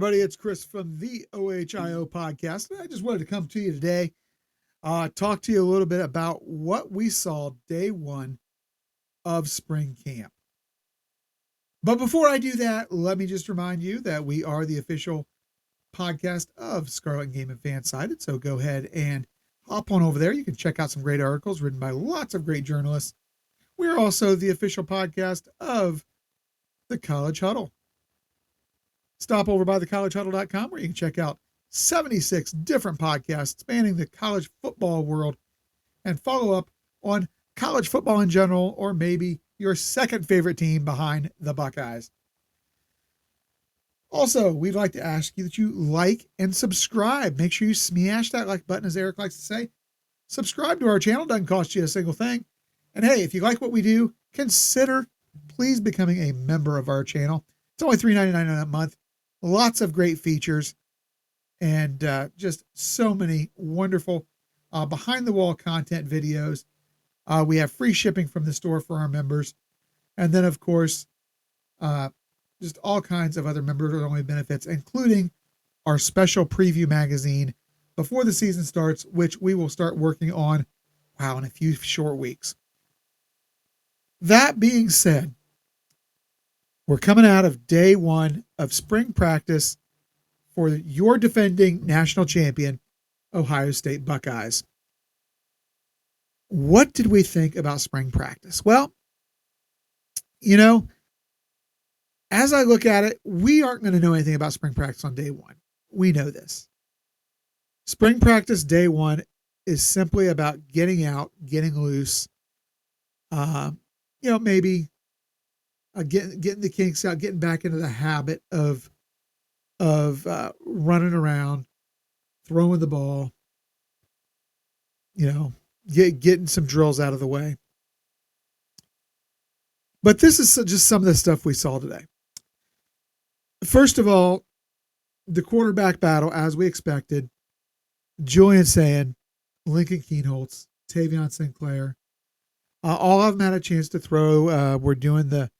everybody. It's Chris from the OHIO podcast. I just wanted to come to you today, talk to you a little bit about what we saw day one of spring camp. But before I do that, let me just remind you that we are the official podcast of Scarlet and Game and Fansided. So go ahead and hop on over there. You can check out some great articles written by lots of great journalists. We're also the official podcast of the College Huddle. Stop over by thecollegehuddle.com where you can check out 76 different podcasts spanning the college football world and follow up on college football in general, or maybe your second favorite team behind the Buckeyes. Also, we'd like to ask you that you like and subscribe. Make sure you smash that like button, as Eric likes to say. Subscribe to our channel. Doesn't cost you a single thing. And hey, if you like what we do, consider please becoming a member of our channel. It's only $3.99 a month. Lots of great features and just so many wonderful behind-the-wall content videos. We have free shipping from the store for our members. And then, of course, just all kinds of other member-only benefits, including our special preview magazine before the season starts, which we will start working on, in a few short weeks. That being said, we're coming out of day one of spring practice for your defending national champion, Ohio State Buckeyes. What did we think about spring practice? Well, as I look at it, we aren't going to know anything about spring practice on day one. We know this. Spring practice day one is simply about getting out, getting loose, maybe getting the kinks out, getting back into the habit of running around, throwing the ball, getting some drills out of the way. But this is just some of the stuff we saw today. First of all, the quarterback battle, as we expected, Julian Sayin, Lincoln Keenholz, Tavion Sinclair, all of them had a chance to throw. We're doing the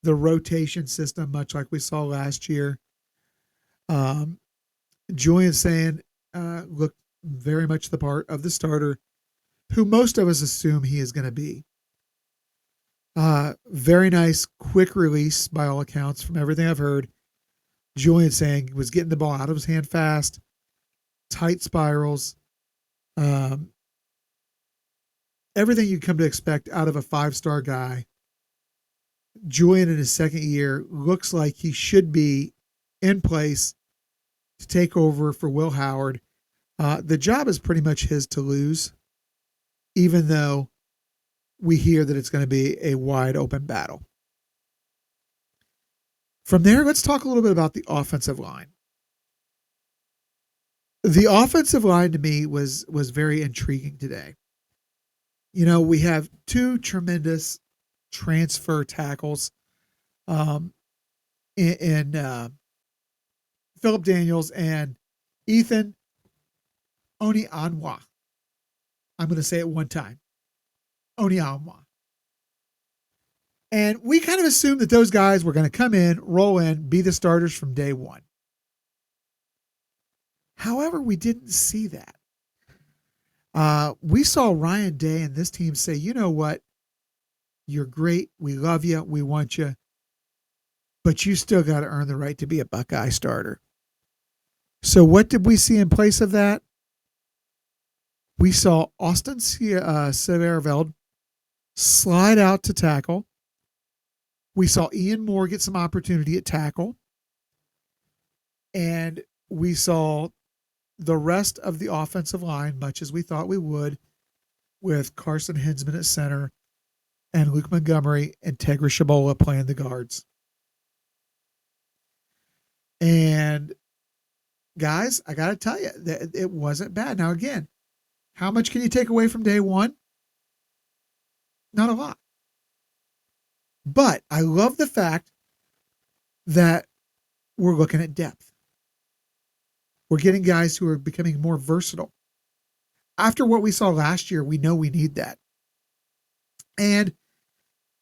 rotation system, much like we saw last year. Julian Sayin looked very much the part of the starter, who most of us assume he is going to be. Very nice, quick release by all accounts from everything I've heard. Julian Sayin was getting the ball out of his hand fast, tight spirals, everything you come to expect out of a five-star guy. Julian in his second year looks like he should be in place to take over for Will Howard. The job is pretty much his to lose, even though we hear that it's going to be a wide open battle. From there, let's talk a little bit about the offensive line. The offensive line to me was very intriguing today. We have two tremendous transfer tackles in Philip Daniels and Ethan Onianwa. I'm going to say it one time. Onianwa. And we kind of assumed that those guys were going to come in, roll in, be the starters from day one. However, we didn't see that. We saw Ryan Day and this team say, you know what? You're great. We love you. We want you. But you still got to earn the right to be a Buckeye starter. So what did we see in place of that? We saw Austin Severveld slide out to tackle. We saw Ian Moore get some opportunity at tackle. And we saw the rest of the offensive line, much as we thought we would, with Carson Hinsman at center and Luke Montgomery and Tegra Shabola playing the guards. And guys, I got to tell you that it wasn't bad. Now, again, how much can you take away from day one? Not a lot. But I love the fact that we're looking at depth. We're getting guys who are becoming more versatile. After what we saw last year, we know we need that. And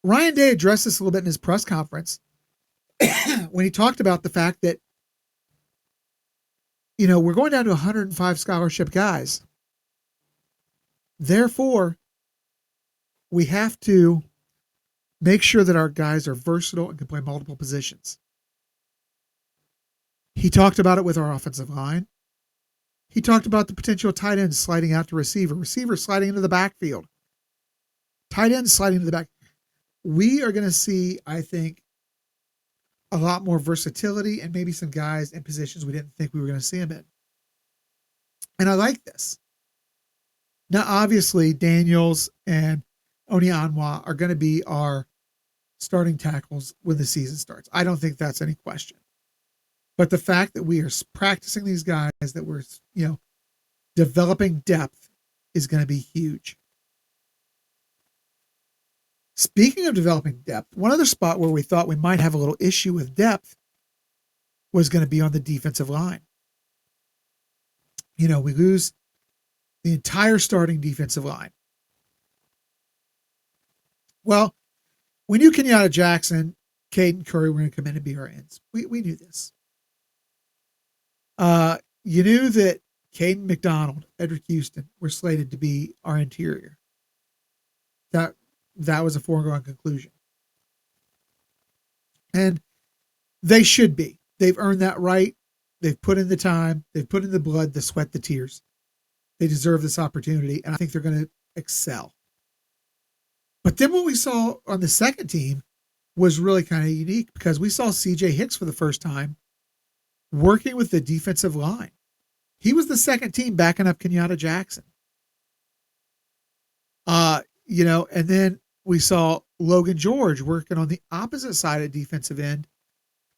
Ryan Day addressed this a little bit in his press conference when he talked about the fact that we're going down to 105 scholarship guys. Therefore, we have to make sure that our guys are versatile and can play multiple positions. He talked about it with our offensive line. He talked about the potential tight end sliding out to receiver sliding into the backfield, tight end sliding into the back. We are going to see, I think, a lot more versatility and maybe some guys in positions we didn't think we were going to see them in. And I like this. Now, obviously, Daniels and Onyeonwa are going to be our starting tackles when the season starts. I don't think that's any question. But the fact that we are practicing these guys, that we're, developing depth is going to be huge. Speaking of developing depth, one other spot where we thought we might have a little issue with depth was going to be on the defensive line. We lose the entire starting defensive line. Well, we knew Kenyatta Jackson, Caden Curry were going to come in and be our ends. We knew this. You knew that Caden McDonald, Edric Houston were slated to be our interior. That was a foregone conclusion. And they should be. They've earned that right. They've put in the time. They've put in the blood, the sweat, the tears. They deserve this opportunity, and I think they're going to excel. But then what we saw on the second team was really kind of unique because we saw CJ Hicks for the first time working with the defensive line. He was the second team backing up Kenyatta Jackson. And then we saw Logan George working on the opposite side of defensive end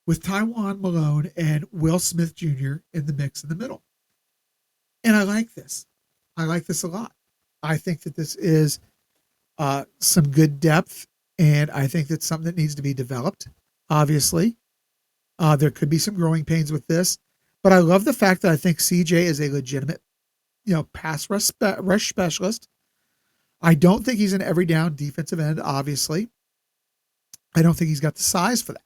with Taiwan Malone and Will Smith Jr. in the mix in the middle. And I like this. I like this a lot. I think that this is some good depth, and I think that's something that needs to be developed, obviously. There could be some growing pains with this, but I love the fact that I think CJ is a legitimate, pass rush specialist. I don't think he's an every down defensive end, obviously. I don't think he's got the size for that.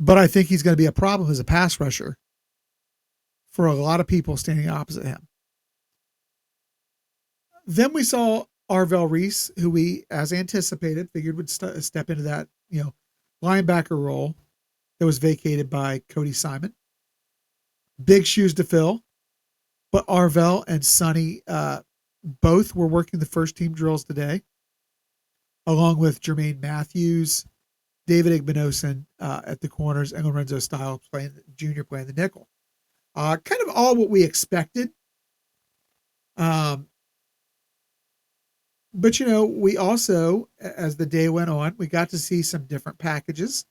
But I think he's going to be a problem as a pass rusher for a lot of people standing opposite him. Then we saw Arvell Reese, who we, as anticipated, figured would step into that, linebacker role that was vacated by Cody Simon. Big shoes to fill, but Arvell and Sonny both were working the first team drills today, along with Jermaine Matthews, David Igbinosun at the corners, and Lorenzo Stiles Jr. playing the nickel. Kind of all what we expected. But, we also, as the day went on, we got to see some different packages.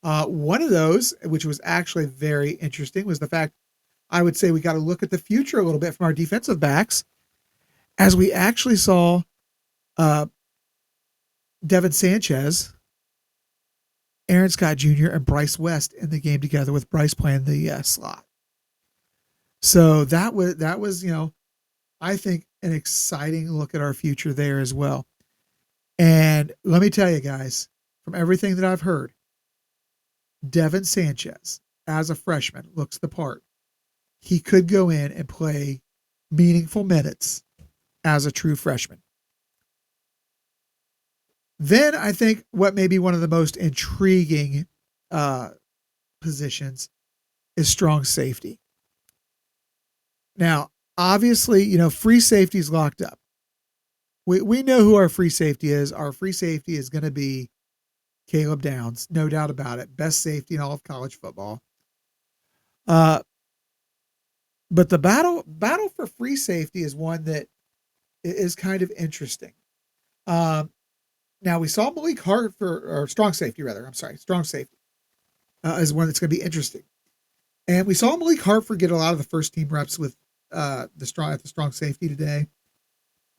One of those, which was actually very interesting, was the fact I would say we got to look at the future a little bit from our defensive backs, as we actually saw Devin Sanchez, Aaron Scott Jr., and Bryce West in the game together, with Bryce playing the slot. So that was I think an exciting look at our future there as well. And let me tell you guys, from everything that I've heard, Devin Sanchez, as a freshman, looks the part. He could go in and play meaningful minutes as a true freshman. Then I think what may be one of the most intriguing positions is strong safety. Now, obviously, free safety is locked up. We know who our free safety is. Our free safety is going to be Caleb Downs, no doubt about it. Best safety in all of college football. But the battle for free safety is one that is kind of interesting. Now we saw Malik Hartford, or strong safety rather. I'm sorry, strong safety is one that's going to be interesting. And we saw Malik Hartford get a lot of the first team reps with the strong safety today.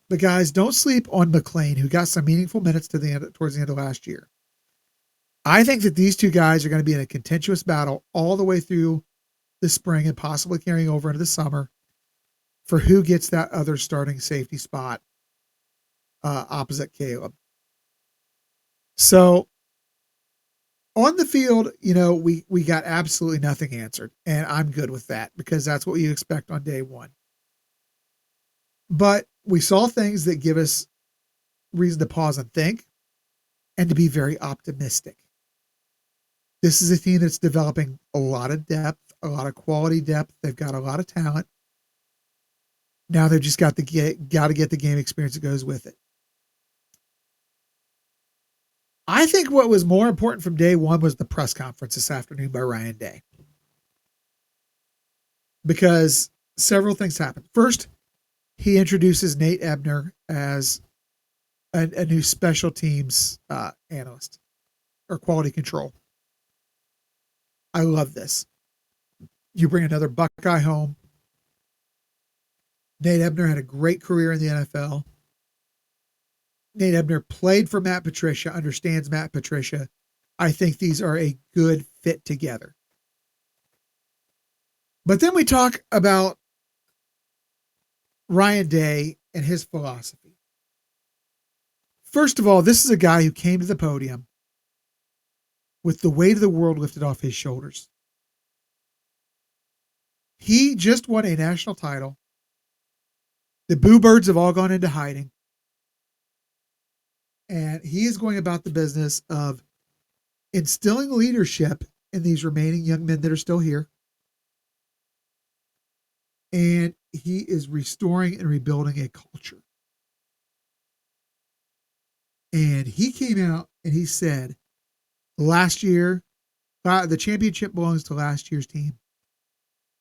But guys, don't sleep on McLean, who got some meaningful minutes towards the end of last year. I think that these two guys are going to be in a contentious battle all the way through the spring and possibly carrying over into the summer for who gets that other starting safety spot opposite Caleb. So On the field, we got absolutely nothing answered, and I'm good with that because that's what you expect on day one. But we saw things that give us reason to pause and think and to be very optimistic. This is a team that's developing a lot of depth, a lot of quality depth. They've got a lot of talent. Now they've just got to get the game experience that goes with it. I think what was more important from day one was the press conference this afternoon by Ryan Day. Because several things happened. First, he introduces Nate Ebner as a new special teams analyst or quality control. I love this. You bring another Buckeye home. Nate Ebner had a great career in the NFL. Nate Ebner played for Matt Patricia, understands Matt Patricia. I think these are a good fit together. But then we talk about Ryan Day and his philosophy. First of all, this is a guy who came to the podium with the weight of the world lifted off his shoulders. He just won a national title. The Boo Birds have all gone into hiding. And he is going about the business of instilling leadership in these remaining young men that are still here. And he is restoring and rebuilding a culture. And he came out and he said, last year, the championship belongs to last year's team.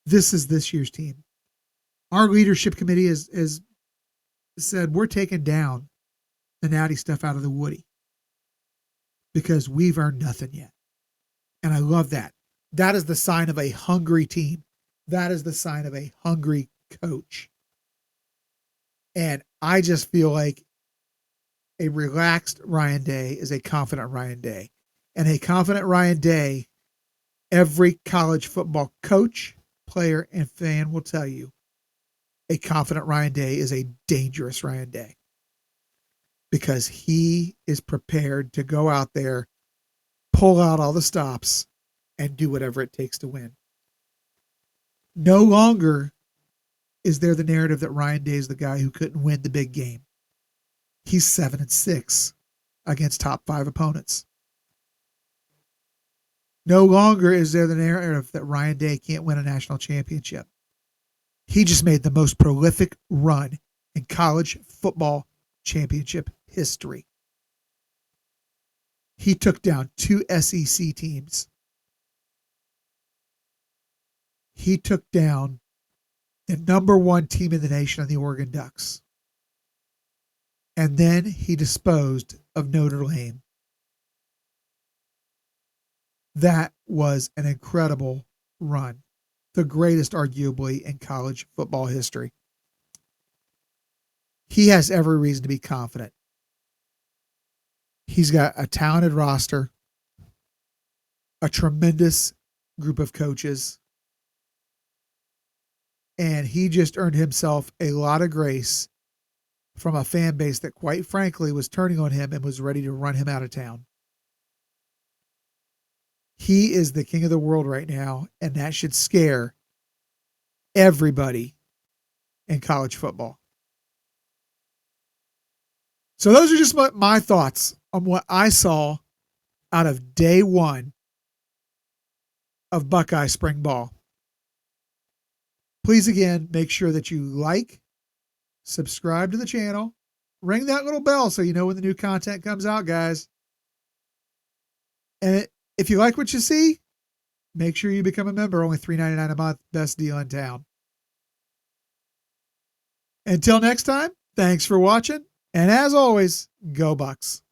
This is this year's team. Our leadership committee has said we're taking down the natty stuff out of the Woody because we've earned nothing yet. And I love that. That is the sign of a hungry team. That is the sign of a hungry coach. And I just feel like a relaxed Ryan Day is a confident Ryan Day. And a confident Ryan Day, every college football coach, player, and fan will tell you a confident Ryan Day is a dangerous Ryan Day because he is prepared to go out there, pull out all the stops, and do whatever it takes to win. No longer is there the narrative that Ryan Day is the guy who couldn't win the big game. He's 7-6 against top 5 opponents. No longer is there the narrative that Ryan Day can't win a national championship. He just made the most prolific run in college football championship history. He took down 2 SEC teams. He took down the number 1 team in the nation on the Oregon Ducks. And then he disposed of Notre Dame. That was an incredible run. The greatest, arguably, in college football history. He has every reason to be confident. He's got a talented roster, a tremendous group of coaches, and he just earned himself a lot of grace from a fan base that, quite frankly, was turning on him and was ready to run him out of town. He is the king of the world right now, and that should scare everybody in college football. So those are just my thoughts on what I saw out of day one of Buckeye spring ball. Please, again, make sure that you like, subscribe to the channel, ring that little bell so you know when the new content comes out, guys. And if you like what you see, make sure you become a member. Only $3.99 a month. Best deal in town. Until next time, thanks for watching. And as always, go Bucks.